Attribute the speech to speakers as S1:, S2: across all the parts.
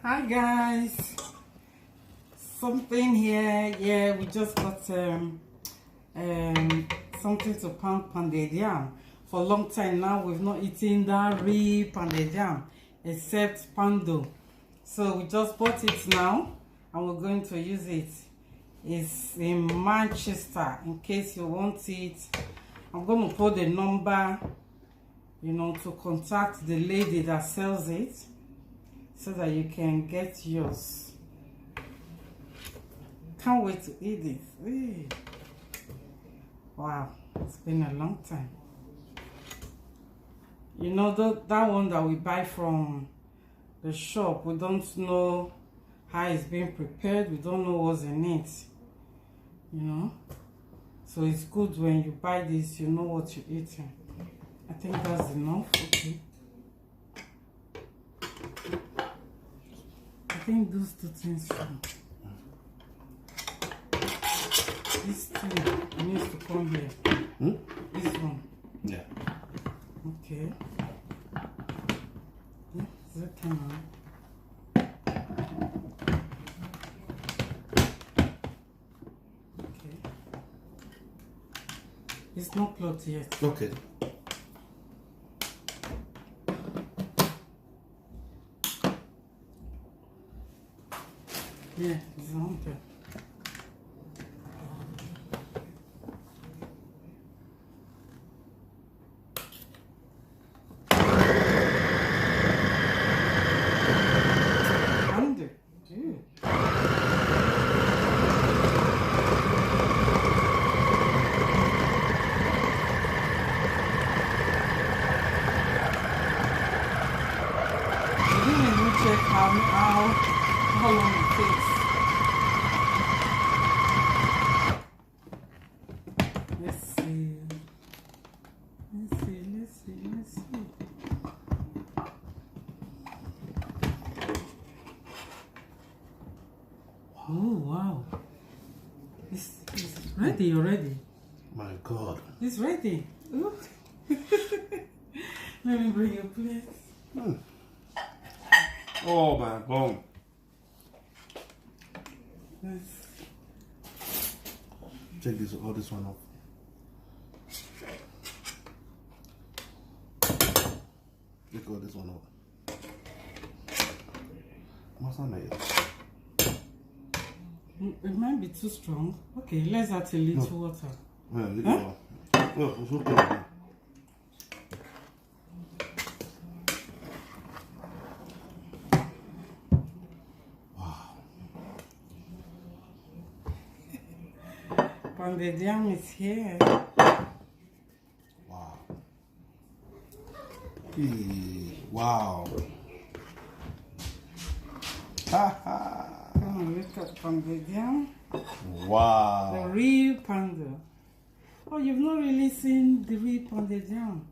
S1: Hi guys, something here. Yeah, we just got something to pounded yam. For a long time now we've not eaten that real pounded yam except pando. So we just bought it now and we're going to use it. It's in Manchester. In case you want it, I'm going to put the number, to contact the lady that sells it, so that you can get yours. Can't wait to eat it. Hey. Wow, it's been a long time. That one that we buy from the shop, we don't know how it's being prepared. We don't know what's in it. So it's good when you buy this, you know what you're eating. I think that's enough. Okay. I think those two things from this thing needs to come here. This one.
S2: Yeah.
S1: Okay. Yeah, is that camera? Okay. It's not plugged yet.
S2: Okay.
S1: Yeah, it's on there. Under. Good. We didn't even check how long it takes. Let's see. Oh wow. It's ready already.
S2: My God.
S1: It's ready. Ooh. Let me bring your plate.
S2: Oh my God.
S1: Yes.
S2: Check all this one off. Check all this one off. What's on it?
S1: It might be too strong. Okay, let's add a little water.
S2: Yeah, little. Well, it's okay.
S1: Pounded yam is here.
S2: Wow. Wow. Ha ha.
S1: Come on, look at pounded yam.
S2: Wow.
S1: The real pounder. Oh, you've not really seen the real pounded yam.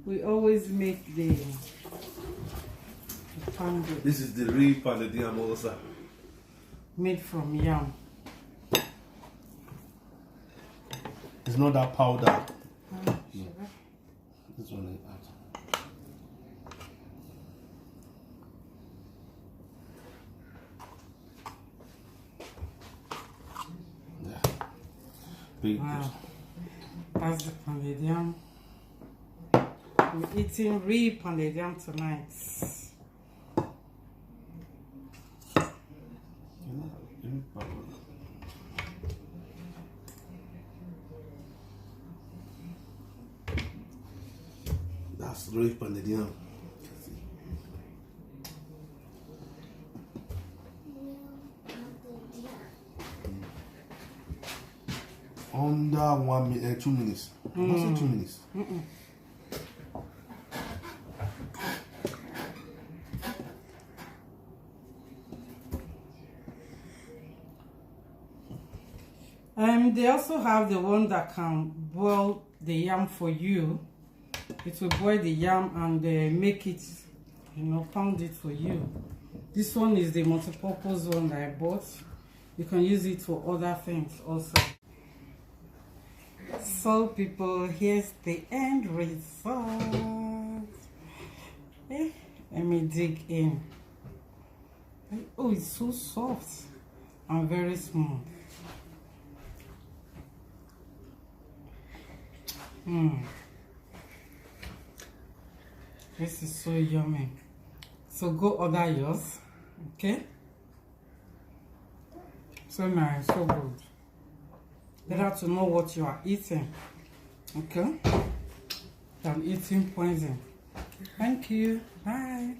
S1: We always make the pounder.
S2: This is the real pounded yam also.
S1: Made from yam.
S2: It's not that powder.
S1: Sugar.
S2: This one is out. Yeah. Big.
S1: Wow. That's the pounded yam. We're eating real pounded yam tonight.
S2: That's real pounded yam. Under 1 minute, 2 minutes. What's it 2 minutes?
S1: They also have the one that can boil the yam for you. It will boil the yam and make it, pound it for you. This one is the multi-purpose one that I bought. You can use it for other things also. So people, here's the end result. me dig in. Oh, it's so soft and very smooth. This is so yummy. So go order yours, okay? So nice, so good. Better to know what you are eating, okay, than eating poison. Thank you. Bye.